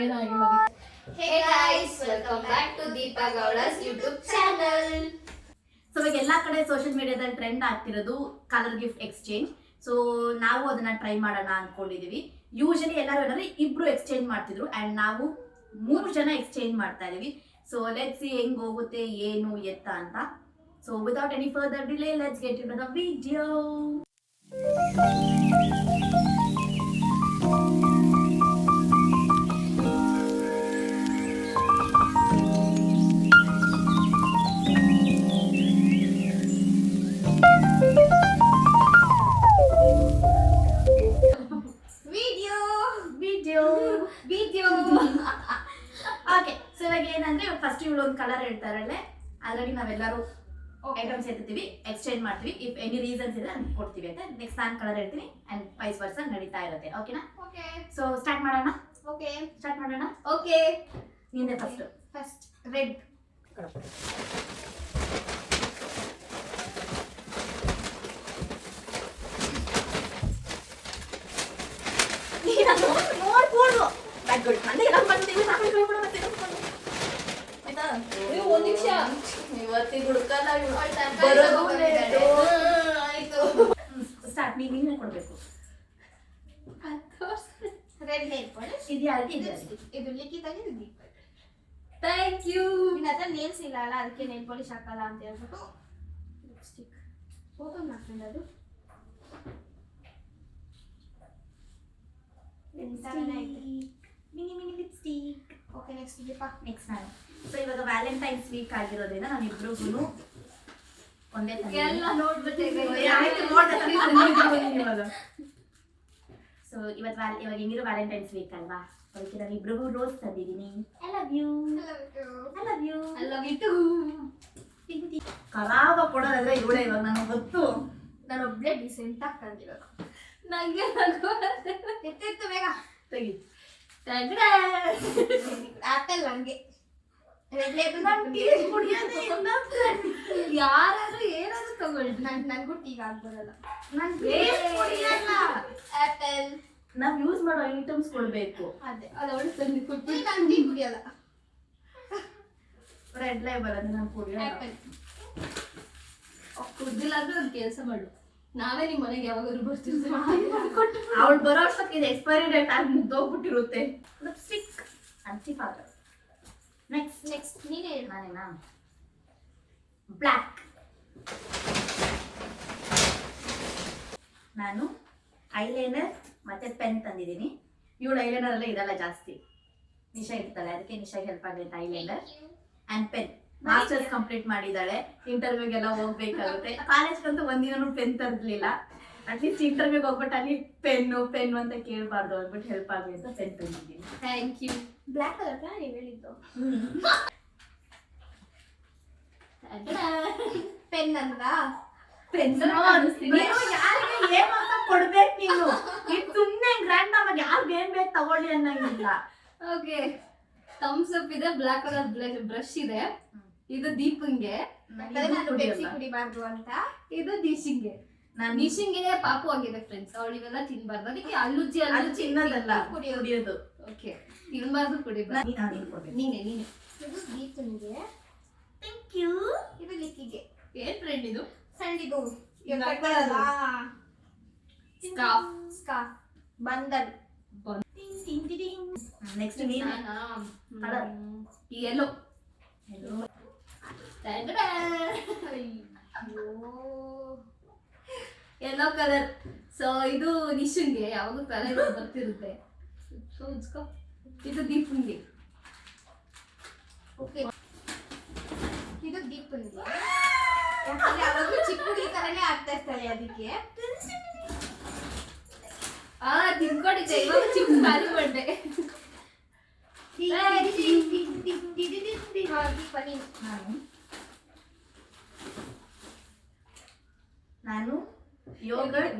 ಏನಾಗಿಲ್ಲ. Hey guys, welcome back to Deepa Gowda's YouTube channel. So ಇವಾಗ ಎಲ್ಲಾ ಕಡೆ ಸೋಷಿಯಲ್ ಮೀಡಿಯಾದಲ್ಲಿ ಟ್ರೆಂಡ್ ಆಗ್ತಿರೋದು ಕಲರ್ ಗಿಫ್ಟ್ ಎಕ್ಸ್ಚೇಂಜ್. ಸೊ ನಾವು ಅದನ್ನ ಟ್ರೈ ಮಾಡೋಣ ಅನ್ಕೊಂಡಿದೀವಿ. ಯೂಶಲಿ ಎಲ್ಲರೂ ಏನಂದ್ರೆ ಇಬ್ರು ಎಕ್ಸ್ಚೇಂಜ್ ಮಾಡ್ತಿದ್ರು ಅಂಡ್ ನಾವು 3 ಜನ ಎಕ್ಸ್ಚೇಂಜ್ ಮಾಡ್ತಾ ಇದೀವಿ. ಸೊ ಲೆಟ್ಸ್ ಸಿ ಹೆಂಗ್ ಹೋಗುತ್ತೆ ಏನು ಎತ್ತ ಅಂತ. So without any further delay let's get into the video. Okay, so ಇವಾಗ ಏನಂದ್ರೆ ಫಸ್ಟ್ ಇವಳು ಒಂದು ಕಲರ್ ಹೇಳ್ತಾರಲ್ಲೇ, ಆಲ್ರೆಡಿ ನಾವೆಲ್ಲರೂ ಐಟಮ್ಸ್ ಎತ್ತೀವಿ, ಎಕ್ಸ್ಚೇಂಜ್ ಮಾಡ್ತೀವಿ. ಇಫ್ ಎನಿ ರೀಸನ್ಸ್ ಇದೆ ಅಂತ ಕೊಡ್ತೀವಿ ಅಂತ. ನೆಕ್ಸ್ಟ್ ನಾನು ಕಲರ್ ಹೇಳ್ತೀನಿ ಅಂಡ್ ವೈಸ್ ವರ್ಸಾ ನಡೀತಾ ಇರುತ್ತೆ. ಓಕೆನಾ? ಓಕೆ. ಸೊ ಸ್ಟಾರ್ಟ್ ಮಾಡೋಣ. ಓಕೆ. ಸ್ಟಾರ್ಟ್ ಮಾಡೋಣ. ಓಕೆ. ನಿಂದೆ ಫಸ್ಟ್ ರೆಡ್. ನೋಡ್ಬೋದು ಬ್ಯಾಡ್ ಗುಡ್. ನಂದೇ ಎಲ್ಲ ಬಂದಿದ್ದೀವಿ. ಆಯ್ತಾ? ಒಂದು ನಿಮಿಷ. ಇವತ್ತಿಗೆ ಹುಡುಕಲ್ಲ ಆಯ್ತು. ಸ್ಟಾರ್ಟ್. ನೀನೇ ಕೊಡ್ಬೇಕು. Red nail polish. ಇದು ಲಿಖಿತಾಗಿ ಇದು ದೀಪ. Thank you. ನಿನ್ನ ಹತ್ರ ನೇಲ್ಸ್ ಇಲ್ಲ ಅಲ್ಲ, ಅದಕ್ಕೆ ನೇಲ್ ಪಾಲಿಶ್ ಹಾಕಲ್ಲ ಅಂತ ಹೇಳ್ಬಿಟ್ಟು ಲಿಪ್ಸ್ಟಿಕ್ ಓಪನ್ ಮಾಡ್ಕೊಂಡು ಅದು ಮಿನಿ ಲಿಪ್ಸ್ಟಿಕ್. ಓಕೆ, ನೆಕ್ಸ್ಟ್ ದೀಪ. ನೆಕ್ಸ್ಟ್ ನಾನು. ಸೊ ಇವಾಗ ವ್ಯಾಲೆಂಟೈನ್ಸ್ ವೀಕ್ ಆಗಿರೋದ್ರಿಂದ ನಾನು ಇಬ್ರಿಗೂ ಒಂದೇ ಎಲ್ಲ ನೋಡ್ಬಿಟ್ಟೆ. ಸೊ ಇವಾಗ ಹೆಂಗಿರೋ ವ್ಯಾಲೆಂಟೈನ್ಸ್ ವೀಕ್ ಅಲ್ವಾ, ಅದಕ್ಕೆ ನಾನು ಇಬ್ರಿಗೂ ರೋಸ್ ತಂದಿದ್ದೀನಿ. I love you. I love you too. ಕಲಾಪ ಕೊಡೋದಾದ್ರೆ ಇವಳೇ. ಇವಾಗ ನನಗೆ ಗೊತ್ತು, ನಾನು ಒಬ್ಳೆ ಡಿಸೆಂಟ್ ಆಗಿ ಕಂಡಿರೋದು. ನಂಗೆ ಎತ್ತಿತ್ತು ಬೇಗ ತೆಗಿ. ಆಪಲ್ ಹಂಗೆ ರೆಡ್ ಲೇಬಲ್ ಯಾರಾದ್ರೂ ಏನಾದ್ರು ತಗೊಳ್ಳಿ, ನನಗೂ ಟೀ ಆಗ್ಬರಲ್ಲ. ಆಪಲ್ ನಾವ್ ಯೂಸ್ ಮಾಡೋ ಐಟಮ್ಸ್ ಕೊಡ್ಬೇಕು. ಅದೇ ಅದು ಅವಳು ತಂದು ಕೊಟ್ಟು ನಾನು ಟೀ ಕುಡಿಯಲ್ಲ. ರೆಡ್ ಲೇಬಲ್ ಅಂದ್ರೆ ನಾನು ಕುಡಿಯಲ್ಲ. ಆಪಲ್ ಕುಡ್ದಿಲ್ಲ ಅಂದ್ರೆ ಒಂದು ಕೆಲಸ ಮಾಡು, ನಾವೇ ನಿಮ್ಮ ಮನೆಗೆ ಯಾವಾಗಾದ್ರು ಬರ್ತಿರ್ತೀವಿ. ಅವಳು ಬರೋ ಅಷ್ಟಕ್ಕೆ ಇದು ಎಕ್ಸ್ಪೈರಿ ಡೇಟ್ ಆಗಿ ಮುಗ್ದೋಗ್ಬಿಟ್ಟಿರುತ್ತೆ. ಲಿಪ್ಸ್ಟಿಕ್ ಅಂಟಿ ಪಾತ್ರ. ನೆಕ್ಸ್ಟ್ ನೀನೇ ಹೇಳು. ನಾನೇನಾ? ಬ್ಲ್ಯಾಕ್. ನಾನು ಐಲೈನರ್ ಮತ್ತೆ ಪೆನ್ ತಂದಿದ್ದೀನಿ. ಇವಳು ಐಲೈನರ್ ಅಲ್ಲೇ ಇರಲ್ಲ ಜಾಸ್ತಿ, ನಿಶಾ ಇರ್ತಾಳೆ, ಅದಕ್ಕೆ ನಿಶಾಗೆ ಹೆಲ್ಪ್ ಆಗೈತೆ eyeliner and pen. Masters complete ಮಾಡಿದ್ದಾಳೆ, ಇಂಟರ್ವ್ಯೂಗೆಲ್ಲ ಹೋಗ್ಬೇಕಾಗುತ್ತೆ. ಕಾಲೇಜ್ಗಂತೂ ಒಂದಿನೂ ಪೆನ್ ತರಲಿಲ್ಲ. ಅಟ್ಲೀಸ್ಟ್ ಇಂಟರ್ವ್ಯೂಗೆ ಹೋಗ್ಬಿಟ್ಟು ಅಲ್ಲಿ ಪೆನ್ನು ಅಂತ ಕೇಳಬಾರ್ದು ಅಂದ್ಬಿಟ್ಟು ಹೆಲ್ಪ್ ಆಗಲಿ ಅಂತ ಪೆನ್ ತಂದಿದ್ದೀನಿ. Thank you. ಬ್ಲ್ಯಾಕ್ ಕಲರ್ ನೀವು ಹೇಳಿದ್ದು. ಪೆನ್ ಅಂದ್ರ ಪೆನ್ ಯಾರಿಗೆ ಏನಂತ ಕೊಡ್ಬೇಕು ನೀನು. ಇದು ಸುಮ್ಮನೆ ಗ್ರ್ಯಾಂಡ್ ನಮಗೆ ಯಾರು ಏನ್ ಬೇಕು ತಗೊಳ್ಳಿ ಅನ್ನಂಗಿಲ್ಲ. ಓಕೆ, ಥಮ್ಸ್ ಅಪ್ ಇದೆ, ಬ್ಲಾಕ್ ಕಲರ್ ಬ್ರಷ್ ಇದೆ. ಇದು ದೀಪಂಗೆ, ನಾನು ಪೆಪ್ಸಿ ಕುಡಿಬಾರ್ದು ಅಂತ. ಇದು ನಿಶಿಂಗೆ. ನಿಶಿಂಗೆ ಪಾಪು ಆಗಿದೆ ಫ್ರೆಂಡ್ಸ್, ಅವಳು ಇವೆಲ್ಲ ತಿನ್ಬಾರ್ದು, ಅದಕ್ಕೆ ಅಲ್ಲುಜ್ಜಿ ಚಿನ್ನದಲ್ಲ ಕುಡಿಯೋದು. ಓಕೆ, ತಿನ್ಬಾರ್ದು ಕುಡಿಬಾರ್ದು. ನೀನೆ ಇದು ದೀಪನ್ಗೆ. Thank you. ಇದು ಲಿಕ್ಕಿಗೆ. ಏನ್ ಫ್ರೆಂಡ್ ಇದು? ಸಣ್ಣಿದು ಸ್ಕಾರ್ಫ್ ಬಂದಲ್. ನೆಕ್ಸ್ಟ್ ನೀನು colour yellow. Yellow colour. So ಇದು ನಿಶುಂಗೆ ಯಾವಾಗೂ ತಲೆ ಬರ್ತಿರುತ್ತೆ. ಸೊ ಉಜ್ಕೋ. ಇದು ದೀಪಂಗೆ. ಓಕೆ, ಇದು ದೀಪನ್ಗೆ. ಯಾಕಂದ್ರೆ ಯಾವಾಗಲೂ ಚಿಕ್ಕ ಹುಡುಗಿ ತರನೇ ಆಗ್ತಾ ಇರ್ತಾಳೆ, ಅದಕ್ಕೆ ತಿನ್ಕೊಂಡಿದ್ದೆ, ಇವಾಗ ಚಿಕ್ಕ ಖಾಲಿ ಬಂಡೆ. ನಾನು ಯೋಗಟ್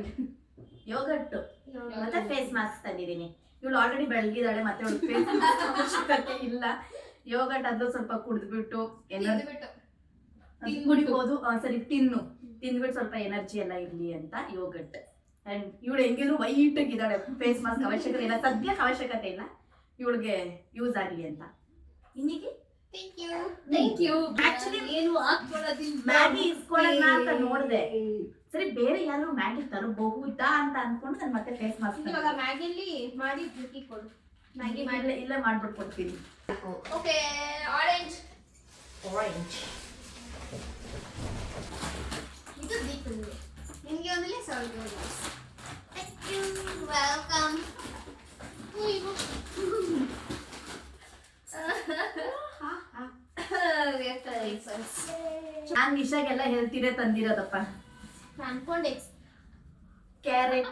ಮತ್ತೆ ಫೇಸ್ ಮಾಸ್ಕ್ ತಂದಿದ್ದೀನಿ. ಇವಳು ಆಲ್ರೆಡಿ ಬೆಳಗಿದಾಳೆ, ಮತ್ತೆ ಅವಳು ಫೇಸ್ ಅವಶ್ಯಕತೆ ಇಲ್ಲ. ಯೋಗಟ್ ಅದು ಸ್ವಲ್ಪ ಕುಡಿದ್ಬಿಟ್ಟು ಕುಡಿಬಹುದು. ಸರಿ, ತಿಂದ್ಬಿಟ್ಟು ಸ್ವಲ್ಪ ಎನರ್ಜಿ ಎಲ್ಲ ಇರ್ಲಿ ಅಂತ ಯೋಗಟ್. ಅಂಡ್ ಇವಳು ಹೆಂಗಿದ್ರು ವೈಟ್ ಆಗಿದ್ದಾಳೆ, ಫೇಸ್ ಮಾಸ್ಕ್ ಅವಶ್ಯಕತೆ ಇಲ್ಲ, ಸದ್ಯಕ್ಕೆ ಅವಶ್ಯಕತೆ ಇಲ್ಲ. ಇವಳಿಗೆ ಯೂಸ್ ಆಗಲಿ ಅಂತ. ಇನ್ನಿಗೆ ಥ್ಯಾಂಕ್ ಯು Actually, ಏನು ಹಾಕೊಳ್ಳೋದಿಲ್ಲ. ಮ್ಯಾಗಿ ಇಸ್ಕೊಳ್ಳೋಣ ಅಂತ ನೋಡ್ದೆ. ಸರಿ ಬೇರೆ ಯಾರು ಮ್ಯಾಗಿ ತರಬಹುದಾ ಅಂತ ಅನ್ಕೊಂಡು ನಾನು ಮತ್ತೆ ಫೇಸ್ ಮಾಸ್ಕ್ ಇವಾಗ ಮ್ಯಾಗಿಲಿ ಮಾಡಿ ರುಚಿ ಕೊಡು. ಮ್ಯಾಗಿ ಮಾಡಿ ಇಲ್ಲೇ ಮಾಡ್ಬಿಟ್ಟು ಕೊಡ್ತೀನಿ. ಓಕೆ ಆರೆಂಜ್ ಇದು ದೀಪಂಗೆ ನಿಮಗೆ ಒಂದಿಲ್ಲ ಸಾವಿರ ಥ್ಯಾಂಕ್ ಯು ವೆಲ್ಕಮ್. ನಾನ್ ನಿಶಾಗೆಲ್ಲ ಹೆಲ್ತಿರೇ ತಂದಿರೋದಪ್ಪ. ಅನ್ಕೊಂಡೆ ಕ್ಯಾರೆಟ್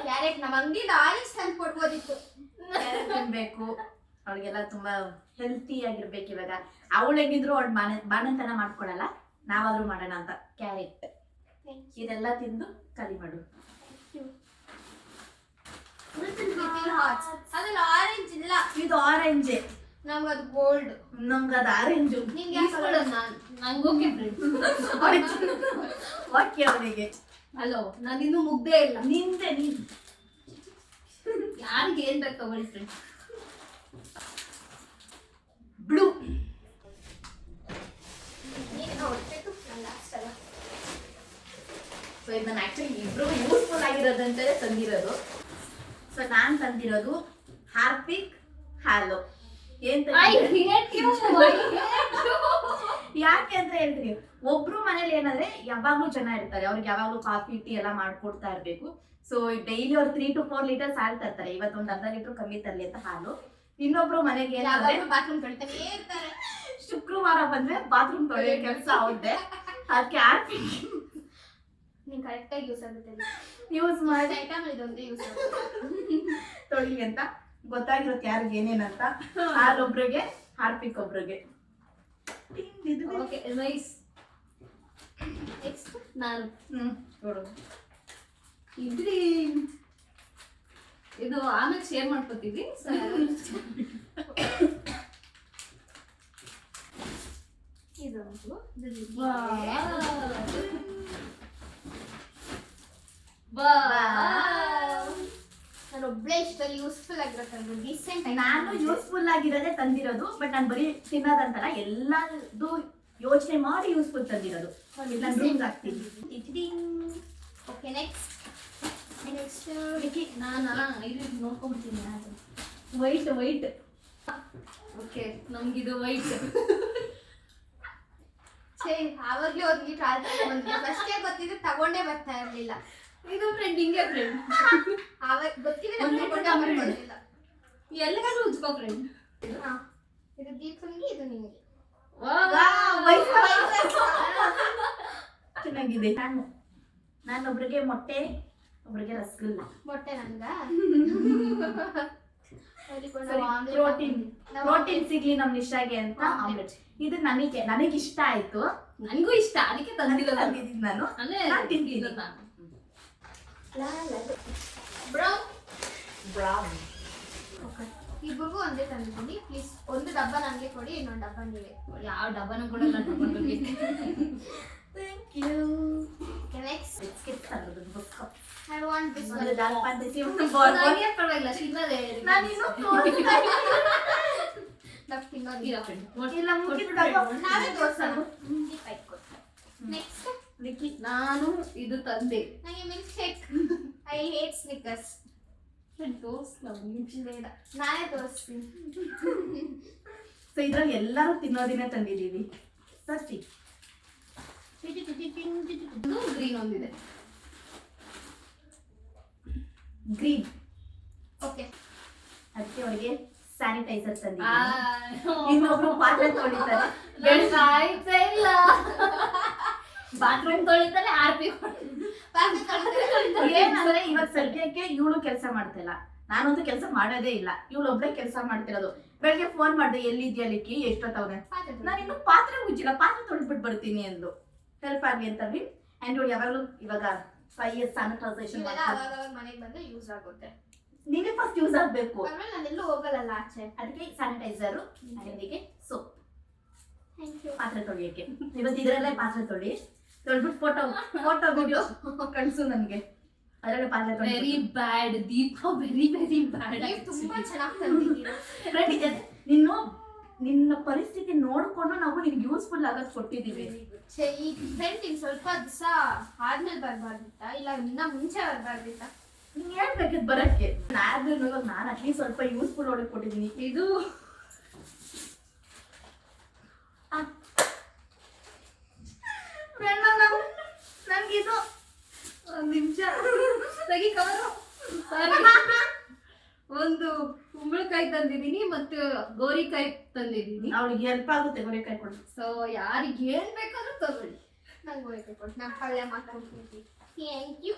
ಕ್ಯಾರೆಟ್ ನಮ್ಮ ಅಂಗಡಿಯಿಂದ ಆರೆಂಜ್ ತಂದು ಕೊಡ್ಬೋದಿತ್ತು. ತಿನ್ಬೇಕು, ಅವಳಿಗೆಲ್ಲ ತುಂಬಾ ಹೆಲ್ತಿ ಆಗಿರ್ಬೇಕು. ಇವಾಗ ಅವಳು ಹೆಂಗಿದ್ರು ಅವಳು ಬಾಣಂತನ ಮಾಡ್ಕೊಳಲ್ಲ, ನಾವಾದ್ರೂ ಮಾಡೋಣ ಅಂತ ಕ್ಯಾರೆಟ್ ಇದೆಲ್ಲ ತಿಂದು ಕಲಿ ಮಾಡು. ಅದ್ರಲ್ಲಿ ಆರೆಂಜ್ ಇಲ್ಲ, ಇದು ಆರೆಂಜ್, ನಮ್ಗದು ಗೋಲ್ಡ್. ನಮ್ಗೆ ಅದು ಆರೆಂಜು. ನಿಮ್ಗೆ ಯಾವ colour? ನಂಗೆ ಓಕೆ ಫ್ರೆಂಡ್. ಓಕೆ ಅವನಿಗೆ. ಹಲೋ ನಾನು ಇನ್ನೂ ಮುಗ್ದೇ ಇಲ್ಲ. ನಿಂದೆ ನೀನ್ ಯಾರಿಗೆ ಏನ್ ಬೇಕು ತಗೊಳ್ಳಿ ಫ್ರೆಂಡ್. ಬ್ಲೂ. ಸೊ ಇದನ್ನ ಆಕ್ಚುಲಿ ಇಬ್ರು ಯೂಸ್ಫುಲ್ ಆಗಿರೋದಂತಲೇ ತಂದಿರೋದು. ಸೊ ನಾನ್ ತಂದಿರೋದು ಹಾರ್ಪಿಕ್ ಹ್ಯಾಲೋ. ಏನ್ I hate you. ಯಾಕೆ ಅಂತ ಹೇಳ್ತೀನಿ, ಒಬ್ರು ಮನೇಲಿ ಏನಂದ್ರೆ ಯಾವಾಗ್ಲೂ ಜನ ಇರ್ತಾರೆ, ಅವ್ರಿಗೆ ಯಾವಾಗ್ಲೂ ಕಾಫಿ ಟೀ ಎಲ್ಲ ಮಾಡ್ಕೊಡ್ತಾ ಇರ್ಬೇಕು. ಸೊ ಡೈಲಿ ಅವ್ರು 3 to 4 ಲೀಟರ್ಸ್ ಹಾಲು ತರ್ತಾರೆ. ಇವತ್ತೊಂದು ಅರ್ಧ ಲೀಟರ್ ಕಮ್ಮಿ ತರ್ಲಿ ಅಂತ ಹಾಲು. ಇನ್ನೊಬ್ರು ಮನೆಗೆ ಏನಂದ್ರೆ ಬಾತ್ರೂಮ್ ಕಳ್ತಾನೆ ಇರ್ತಾರೆ. ಶುಕ್ರವಾರ ಬಂದ್ರೆ ಬಾತ್ರೂಮ್ ತೊಳೆಯೋ ಕೆಲಸ ಅವ್ರದ್ದೆ. ಅದಕ್ಕೆ ಹಾರ್ಪಿಕ್ ನೀನ್ ಕರೆಕ್ಟ್ ಆಗಿ ಯೂಸ್ ಆಗುತ್ತೆ. ಯೂಸ್ ಮಾಡಿ ಐಟಮ್ ಇದೊಂದೇ ಯೂಸ್ ಆಗುತ್ತೆ. ತೊಳಿ ಅಂತ ಗೊತ್ತಾಗಿರುತ್ತೆ ಯಾರಿಗೆ ಏನೇನಂತ. ಹಾಲೊಬ್ರಿಗೆ ಹಾರ್ಪಿಕ್ ಒಬ್ರಿಗೆ. Okay nice. ನೆಕ್ಸ್ಟ್ ನಾನು ನೋಡು ಇದ್ರಿ ಇದು ಆಮೇಲೆ ಶೇರ್ ಮಾಡ್ಕೊತೀವಿ. ಇದೊಂದು ನಾನು ಒಬ್ಳೆ ಇಷ್ಟಲ್ಲಿ ಯೂಸ್ಫುಲ್ ಆಗಿರುತ್ತೆ. ಡಿಸೆಂಟ್ ನಾನು ಯೂಸ್ಫುಲ್ ಆಗಿರೋದೇ ತಂದಿರೋದು, ಬಟ್ ನಾನು ಬರೀ ತಿನ್ನೋದಂತಲ್ಲ, ಎಲ್ಲದು ಯೋಚನೆ ಮಾಡಿ ಯೂಸ್ಫುಲ್ ತಂದಿರೋದು. ನಾನು ರೂಮ್ಗೆ ಹಾಕ್ತೀನಿ. ಓಕೆ ನೆಕ್ಸ್ಟ್ ನಾನು ಇಲ್ಲಿ ನೋಡ್ಕೊಂಡ್ಬಿಡ್ತೀನಿ. White white. ಓಕೆ ನಮ್ಗಿದು ವೈಟ್. ಆವಾಗ್ಲೂ ಒಂದು ಲೀಟರ್ ಹಾಲು ತಗೊಂಡ್ಬಂದಿದ್ದೆ. ಫಸ್ಟೇ ಗೊತ್ತಿದ್ರೆ ತಗೊಂಡೇ ಬರ್ತಾ ಇರ್ಲಿಲ್ಲ. ಇದು ಫ್ರೆಂಡ್ ಹಿಂಗೆ ಫ್ರೆಂಡ್. ಆವಾಗ ಗೊತ್ತಿದ್ರೆ ಒಂದು ತಗೊಂಡೇ ಲೀಟರ್ ಬರ್ತಿರ್ಲಿಲ್ಲ. ಎಲ್ಲರೂ ಉಜ್ಕೋ ಫ್ರೆಂಡ್. ಇದು ದೀಪನ್ಗೆ, ಇದು ನಿಮಗೆ. ಚೆನ್ನಾಗಿದೆ. ನಾನೊಬ್ರಿಗೆ ಮೊಟ್ಟೆ, ಒಬ್ರಿಗೆ ರಸಗುಲ್ಲ. ಮೊಟ್ಟೆ ನಂಗ ಪ್ರೋಟೀನ್ ಸಿಗ್ಲಿ ನಮ್ ನಿಶಾಗೆ ಅಂತ ಆಮ್ಲೆಟ್. ಇದು ನನಗೆ ಇಷ್ಟ ಆಯ್ತು, ನನಗೂ ಇಷ್ಟ, ಅದಕ್ಕೆ ತಂದಿರೋದು. ತಂದಿದ್ದೀನಿ ನಾನು. ಅಂದ್ರೆ ನಾನ್ ತಿಂತೀನಿ. ಬ್ರೌನ್ ಇಬ್ಬರಿಗೂ ಒಂದೇ ತಂದಿದ್ದೀನಿ. ಪ್ಲೀಸ್ ಒಂದು ಡಬ್ಬ ನನಗೆ ಕೊಡಿ, ಇನ್ನೊಂದು ಡಬ್ಬ ನೀವೇ. ಯಾವ ಡಬ್ಬನೂ ಕೊಡಲ್ಲ. Thank you. ನೆಕ್ಸ್ಟ್ ಬಿಸ್ಕೆಟ್ ತಂದಿದ್ದು biscuit. I want this one. ಒಂದು ದಾಲ್ ಪಾನ್ ಬಿಸಿ ಒಂದು ಬಾಲ್. ನನಗೆ ಪರವಾಗಿಲ್ಲ, ತಿನ್ನೋದೇ. ನಾನು ಇನ್ನೂ ತೋರಿಸ್ತಾ ಡಬ್ ತಿನ್ನೋದು ಇಲ್ಲ ಫ್ರೆಂಡ್. ಇಲ್ಲ ಮುಗಿದ ನಾವೇ ತೋರ್ಸೋಣ. ನೆಕ್ಸ್ಟ್ ನಿಕ್ಕಿ. ನಾನು ಇದು ತಂದೆ. ನನಗೆ milk shake. I hate Snickers. ಬೇಡ, ನಾನೇ ತೋರಿಸ್ತೀನಿ. ಸೊ ಇದ್ರಲ್ಲಿ ಎಲ್ಲರೂ ತಿನ್ನೋದಿನೇ ತಂದಿದ್ದೀವಿ. ಸರ್ಚಿ. ಗ್ರೀನ್ ಒಂದಿದೆ. ಗ್ರೀನ್. ಓಕೆ ಅದಕ್ಕೆ ಅವರಿಗೆ ಸ್ಯಾನಿಟೈಸರ್ ತಂದಿದ್ದೀವಿ. ಇನ್ನೊಬ್ರು ಪಾತ್ರೆ ತೊಳಿತಾರೆ, ಇಲ್ಲ ಬಾತ್ರೂಮ್ ತೊಳಿತಾರೆ. ಏನಂದ್ರೆ ಇವಾಗ ಸದ್ಯಕ್ಕೆ ಇವಳು ಕೆಲಸ ಮಾಡ್ತಿಲ್ಲ, ನಾನಂತೂ ಕೆಲಸ ಮಾಡೋದೇ ಇಲ್ಲ. ಇವಳು ಒಬ್ಳೆ ಕೆಲಸ ಮಾಡ್ತಿರೋದು. ಬೆಳಗ್ಗೆ ಫೋನ್ ಮಾಡಿದೆ, ಎಲ್ಲಿದ್ಯಾ ಲಿಕ್ಕಿ, ಎಷ್ಟೊತ್ತವ್ರೆ. ನಾನು ಇನ್ನು ಪಾತ್ರೆ ಉಜ್ಜಿಲ್ಲ, ಪಾತ್ರೆ ತೊಳೆದ್ಬಿಟ್ಟು ಬರ್ತೀನಿ ಎಂದು ಹೆಲ್ಪ್ ಆಗ್ಲಿ ಅಂತ. ಅಂಡ್ ಇವಳು ಯಾವಾಗಲೂ ಇವಾಗ 5 years ಸ್ಯಾನಿಟೈಸೇಷನ್ ಮನೆಗೆ ಬಂದು ಯೂಸ್ ಆಗುತ್ತೆ. ನಿಮಗೆ ಫಸ್ಟ್ ಯೂಸ್ ಆಗ್ಬೇಕು. ನಾನೆಲ್ಲೂ ಹೋಗಲ್ಲ ಆಚೆ. ಅದಕ್ಕೆ ಸ್ಯಾನಿಟೈಸರ್, ಅದಕ್ಕೆ ಸೋಪ್. Thank you. ಪಾತ್ರೆ ತೊಳಿಯಕ್ಕೆ ಇವತ್ತು ಇದರಲ್ಲೇ ಪಾತ್ರೆ ತೊಳಿಬಿಟ್ಟು ಫೋಟೋ ವಿಡಿಯೋ ಕಳಿಸು ನನಗೆ. ಅದರಲ್ಲಿ ಪಾರ್ಲರ್ ವೆರಿ ಬ್ಯಾಡ್ ದೀಪ, ವೆರಿ ವೆರಿ ಬ್ಯಾಡ್. ನೀವು ತುಂಬಾ ಚೆನ್ನಾಗಿ ತಂದಿದ್ದೀರಾ. ನಿನ್ನ ಪರಿಸ್ಥಿತಿ ನೋಡ್ಕೊಂಡು ನಾವು ನಿನ್ಗೆ ಯೂಸ್ಫುಲ್ ಆಗೋದು ಕೊಟ್ಟಿದ್ದೀವಿ. ಈ ಫ್ರೆಂಡ್ ಇನ್ ಸ್ವಲ್ಪ ದಿವಸ ಆದ್ಮೇಲೆ ಬರ್ಬಾರ್ದಿತ್ತ, ಇಲ್ಲ ಇನ್ನ ಮುಂಚೆ ಬರ್ಬಾರ್ದಿತ್ತ? ನಿಂಗೆ ಹೇಳ್ಬೇಕಿದ್ ಬರಕ್ಕೆ. ನಾನು ಅಟ್ಲೀಸ್ಟ್ ಸ್ವಲ್ಪ ಯೂಸ್ಫುಲ್ ಒಳಗೆ ಕೊಟ್ಟಿದ್ದೀನಿ. ಇದು ನನ್ಗಿದು ಒಂದ್ ನಿಮಿಷ ತೆಗಿ ಕವರು. ಒಂದು ಕುಂಬಳಕಾಯಿ ತಂದಿದ್ದೀನಿ ಮತ್ತು ಗೋರಿಕಾಯಿ ತಂದಿದ್ದೀನಿ. ಅವಳಿಗೆ ಹೆಲ್ಪ್ ಆಗುತ್ತೆ ಗೋರಿಕಾಯಿ ಕೊಡು. ಸೊ ಯಾರಿಗೆ ಏನ್ ಬೇಕಾದ್ರೂ ತಗೊಳ್ಳಿ. ನಂಗೆ ಹೋಯ್ತು ಕೊಟ್ಟು ನಾನು ಪಲ್ಯ ಮಾಡ್ಕೊಂಡ್ಬಿಡ್ತೀನಿ. Thank you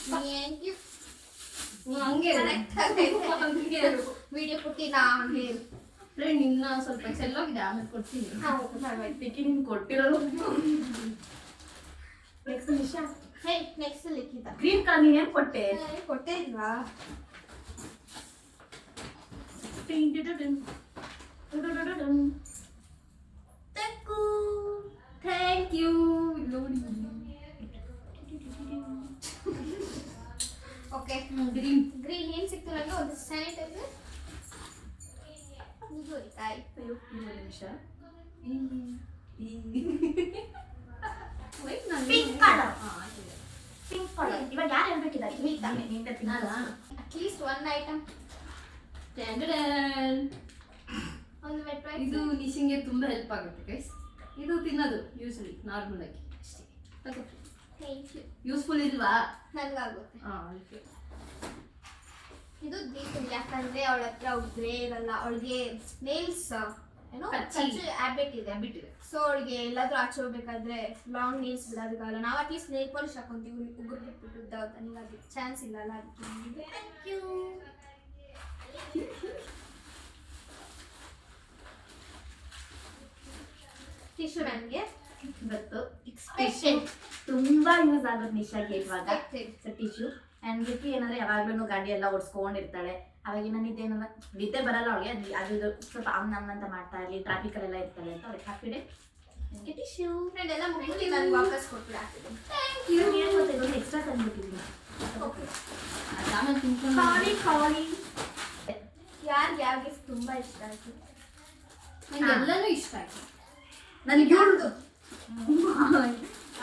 thank you. ಹಂಗೆ ಹಂಗೆ ವಿಡಿಯೋ ಕೊಟ್ಟಿನಾ ಹಂಗೆ ಫ್ರೆಂಡ್ ಇನ್ನ ಸ್ವಲ್ಪ ಚೆಲ್ಲೋಗಿದೆ, ಆಮೇಲೆ ಕೊಡ್ತೀನಿ. ಟಿಕ್ಕಿ ನೀನು ಕೊಟ್ಟಿರೋದು. Next Nisha. Hey next Likhita. Green colour ನೀನ್ ಏನ್ ಕೊಟ್ಟೆ? ಕೊಟ್ಟೆ ಇಲ್ವಾ? Thank you. ನೋಡಿ ಓಕೆ ಗ್ರೀನ್ ಗ್ರೀನ್ ಏನ್ ಸಿಕ್ತು ನನಗೆ? ಒಂದು ಸ್ಯಾನಿಟೈಸರ್, ಗೋರಿಕಾಯಿ. ನಿಮಿಷ. Pink colour. Pink colour. ಇವಾಗ ಯಾರು ಹೇಳ್ಬೇಕಿಲ್ಲ? ನಿಂದ ಅಟ್ಲೀಸ್ಟ್ ಒನ್ ಐಟಮ್. ಒಂದು ವೆಟ್ ವೈಪ್. ಇದು ನಿಶಿಂಗೆ ತುಂಬಾ ಹೆಲ್ಪ್ ಆಗುತ್ತೆ ಗೈಸ್. ಇದು ತಿನ್ನೋದು ಯೂಸ್ವಲಿ ನಾರ್ಮಲ್ ಆಗಿ ಅಷ್ಟೇ. Thank you. ಯೂಸ್ಫುಲ್ ಇಲ್ವಾ? ನನಗಾಗುತ್ತೆ. ಅದಕ್ಕೆ ಇದು ದೀಪನ್, ಯಾಕಂದ್ರೆ ಅವಳ ಹತ್ರ ಉದ್ರೆ ಇರಲ್ಲ, ಅವಳಿಗೆ ನೇಲ್ಸ್ ಏನೋ ಕಚ್ಚಿ ಹ್ಯಾಬಿಟ್ ಇದೆ. ಬಿಟ್ಟಿದೆ. ಸೊ ಅವಳಿಗೆ ಎಲ್ಲಾದ್ರೂ ಆಚೆ ಹೋಗ್ಬೇಕಾದ್ರೆ ಲಾಂಗ್ ನೇಲ್ಸ್ ಬಿಡೋದಕ್ಕಾಗಲ್ಲ. ನಾವು ಅಟ್ಲೀಸ್ಟ್ ನೇಲ್ ಪಾಲಿಶ್ ಹಾಕೊಂತೀವಿ, ಉಗುರು ಬಿಟ್ಬಿಟ್ಟು ನನಗೆ ಅದಕ್ಕೆ ಚಾನ್ಸ್ ಇಲ್ಲ ಅಲ್ಲ, ಅದಕ್ಕೆ ಥ್ಯಾಂಕ್ ಯು. ಟಿಶ್ಯೂ ನನಗೆ ಗೊತ್ತು. ಸ್ಪೆಷಲ್ ತುಂಬಾ ಯೂಸ್ ಆಗುತ್ತೆ ನಿಶಾಗೆ ಇವಾಗ ಎಕ್ಸ್ಪೆಕ್ಟೆಡ್. ಟಿಶ್ಯೂ. ಆ್ಯಂಡ್ ರಿಕಿ ಏನಂದ್ರೆ ಯಾವಾಗ್ಲೂ ಗಾಡಿ ಎಲ್ಲ ಓಡಿಸ್ಕೊಂಡಿರ್ತಾಳೆ. ಅವಾಗಿನ ನಿದ್ದೆ ಏನಲ್ಲ, ನಿದ್ದೆ ಬರಲ್ಲ ಅವಳಿಗೆ. ಅದು ಇದು ಸ್ವಲ್ಪ ಅಮ್ಮ ಅಂತ ಮಾಡ್ತಾ ಇರಲಿ, ಟ್ರಾಫಿಕಲ್ಲೆಲ್ಲ ಇರ್ತಾಳೆ ಅಂತ ಅವ್ರಿಗೆ ಹ್ಯಾಪಿ ಡೇ. ನನಗೆ ಟಿಶ್ಯೂ ಫ್ರೆಂಡ್ ಎಲ್ಲ ಮುಗಿದು ನಾನು ವಾಪಸ್ ಕೊಟ್ಬಿಡ. Thank you. ಏನು ಗೊತ್ತಾ, ಇದೊಂದು ಎಕ್ಸ್ಟ್ರಾ ತಂದ್ಬಿಟ್ಟಿದ್ದೀನಿ. ಓಕೆ ಆಮೇಲೆ ತಿನ್ಕೊಂಡು ಖಾಲಿ ಖಾಲಿ. ಯಾರಿಗೆ ಗಿಫ್ಟ್ ತುಂಬಾ ಇಷ್ಟ ಆಯ್ತು? ನಂಗೆ ಎಲ್ಲನೂ ಇಷ್ಟ ಆಯ್ತು. ನನಗೆ ಇವ್ರದ್ದು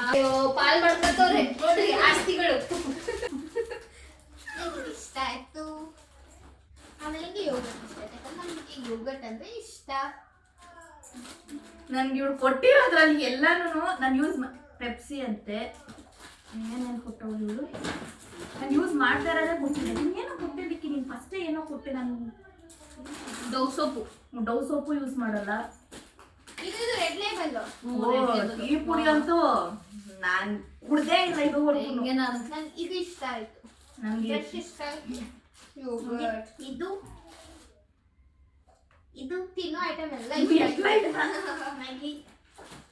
ಅಯ್ಯೋ ಪಾಲ್ ಮಾಡ್ಕೊತವ್ರೆ ನೋಡ್ರಿ ಆಸ್ತಿಗಳು. ನನಗೆ ಇಷ್ಟ ಆಯ್ತು. ಆಮೇಲೆ ನನಗೆ ಯೋಗಟ್ ಇಷ್ಟ ಆಯ್ತು, ಯಾಕಂದ್ರೆ ನನಗೆ ಯೋಗಟ್ ಅಂದ್ರೆ ಇಷ್ಟ. ನನ್ಗೆ ಇವಳು ಕೊಟ್ಟಿರೋದ್ರಲ್ಲಿ ಎಲ್ಲಾನು ನಾನು ಯೂಸ್ ಪೆಪ್ಸಿ ಅಂತೆ ಏನೇನು ಕೊಟ್ಟವಳು ಇವಳು. ನಾನು ಯೂಸ್ ಮಾಡ್ತಾ ಇರೋದೇ ಕೊಟ್ಟಿದ್ದೆ. ನೀನೇನೋ ಕೊಟ್ಟಿದ್ದಕ್ಕೆ ನೀನು ಫಸ್ಟೇ ಏನೋ ಕೊಟ್ಟೆ. ನಾನು ಡವ್ ಸೋಪು, ಡವ್ ಸೋಪು ಯೂಸ್ ಮಾಡಲ್ಲ. ಇದು ರೆಡ್ ಲೇಬಲ್. ಈ ಪುಡಿ ಅಂತೂ ನಾನು ಕುಡ್ದೇ ಇಲ್ಲ ಇದುವರೆಗೂ. ಹೆಂಗೆ ನಾನು ನನ್ಗೆ ಇದು ಇಷ್ಟ ಆಯ್ತು. ನನಗೆ ಬ್ರಷ್ ಇಷ್ಟ ಆಯ್ತು. ಯೋಗಟ್ ಇದು ಇದು ತಿನ್ನೋ ಐಟಮ್ ಎಲ್ಲ ಇದು ಇಷ್ಟ ಎಲ್ಲ ಆಯ್ತು. ಇಷ್ಟ. ನನಗೆ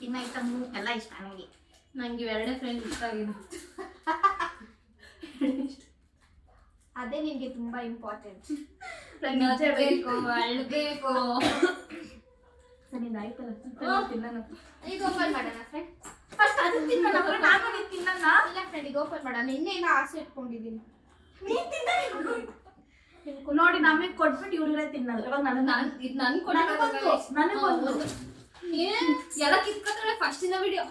ತಿನ್ನೋ ಐಟಮು ಎಲ್ಲ ಇಷ್ಟ ನನಗೆ. ನಂಗೆ ಎರಡೇ ಫ್ರೆಂಡ್ ಇಷ್ಟ ಆಗಿದೆ. ಅದೇ ನಿನ್ಗೆ ತುಂಬಾ ಇಂಪಾರ್ಟೆಂಟ್. ಬೇಕು ಅಳ್ಬೇಕು. ಸರಿ ಆಯ್ತಲ್ಲ ತಿನ್ನೋಣ. ಇದು ಓಪನ್ ಮಾಡೋಣ ಫ್ರೆಂಡ್. ಫಸ್ಟ್ ಅದು ತಿನ್ನೋಣ. ನಾನು ನೀನು ತಿನ್ನೋಣ. ಇಲ್ಲ ಫ್ರೆಂಡ್, ಈಗ ಓಪನ್ ಮಾಡೋಣ. ನಿನ್ನೆಲ್ಲ ಆಸೆ ಇಟ್ಕೊಂಡಿದ್ದೀನಿ. ನೀನ್ ತಿನ್ನ. ನೋಡಿ ನಮಗೆ ಕೊಟ್ಬಿಟ್ಟು ಇವ್ರಿಗೆ ತಿನ್ನೋದು. ಇವಾಗ ನಾನು ಇದು ನನ್ ನನಗೊಂದು ಎಲ್ಲ ಕಿತ್ಕೊತಾಳೆ ಫಸ್ಟ್ ಇನ್ನ ವಿಡಿಯೋ.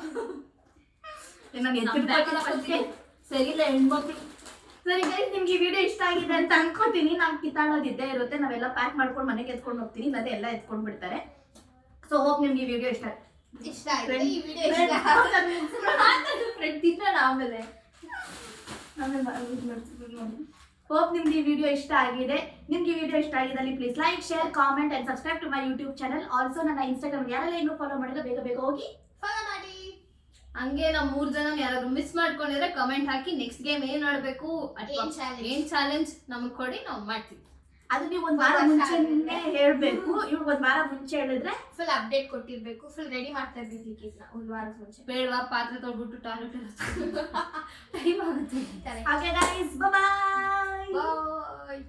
ಸರಿ ಇಲ್ಲ ಹೆಣ್ಮಕ್ಳು. ಸರಿ ಗೈಸ್, ನಿಮ್ಗೆ ಈ ವಿಡಿಯೋ ಇಷ್ಟ ಆಗಿದೆ ಅಂತ ಅನ್ಕೋತೀನಿ. ನಾವು ಕಿತ್ತಾಡೋದು ಇದ್ದೇ ಇರುತ್ತೆ. ನಾವೆಲ್ಲ ಪ್ಯಾಕ್ ಮಾಡ್ಕೊಂಡು ಮನೆಗೆ ಎತ್ಕೊಂಡು ಹೋಗ್ತೀನಿ, ಇಲ್ಲದೆ ಎಲ್ಲ ಎತ್ಕೊಂಡು ಬಿಡ್ತಾರೆ. ಸೊ ಹೋಪ್ ನಿಮ್ಗೆ ಈ ವಿಡಿಯೋ ಇಷ್ಟ ಆಯ್ತು. ಈ ವಿಡಿಯೋ ಇಷ್ಟ ಫ್ರೆಂಡ್ ತಿನ್ನೋಣ ಆಮೇಲೆ. ಹೋಪ್ ನಿಮ್ಗೆ ಈ ವಿಡಿಯೋ ಇಷ್ಟ ಆಗಿದೆ. ನಿಮ್ಗೆ ಈ ವಿಡಿಯೋ ಇಷ್ಟ ಆಗಿದ್ದಲ್ಲಿ please like, share, comment and subscribe to my YouTube channel. Also ನನ್ನ ಇನ್ಸ್ಟಾಗ್ರಾಮ್ ಯಾರೆಲ್ಲ ಇನ್ನೂ ಫಾಲೋ ಮಾಡಿಲ್ಲ ಬೇಗ ಬೇಗ ಹೋಗಿ ಫಾಲೋ ಮಾಡಿ. ಹಂಗೆ ನಾವು 3 ಜನ ಯಾರಾದ್ರೂ ಮಿಸ್ ಮಾಡ್ಕೊಂಡಿದ್ರೆ ಕಮೆಂಟ್ ಹಾಕಿ ನೆಕ್ಸ್ಟ್ ಗೇಮ್ ಏನ್ ಆಡ್ಬೇಕು, ಏನ್ ಚಾಲೆಂಜ್ ನಮಗ್ ಕೊಡಿ, ನಾವು ಮಾಡ್ತೀವಿ. ಅದು ನೀವು ಒಂದ್ ವಾರ ಮುಂಚೆನೆ ಹೇಳ್ಬೇಕು. ಇವ್ರು ಒಂದ್ ವಾರ ಮುಂಚೆ ಹೇಳಿದ್ರೆ ಫುಲ್ ಅಪ್ಡೇಟ್ ಕೊಟ್ಟಿರ್ಬೇಕು. ಫುಲ್ ರೆಡಿ ಮಾಡ್ತಾ ಇರ್ಬೇಕು ಇದನ್ನ ಒಂದ್ ವಾರದ ಮುಂಚೆ. ಬೇಡವಾ ಪಾತ್ರೆ ತೊಳ್ಬಿಟ್ಟು ಟಾಯ್ಲೆಟ್ ಟೈಮ್ ಆಗುತ್ತೆ. Okay guys, bye bye. ಬಾಯ್.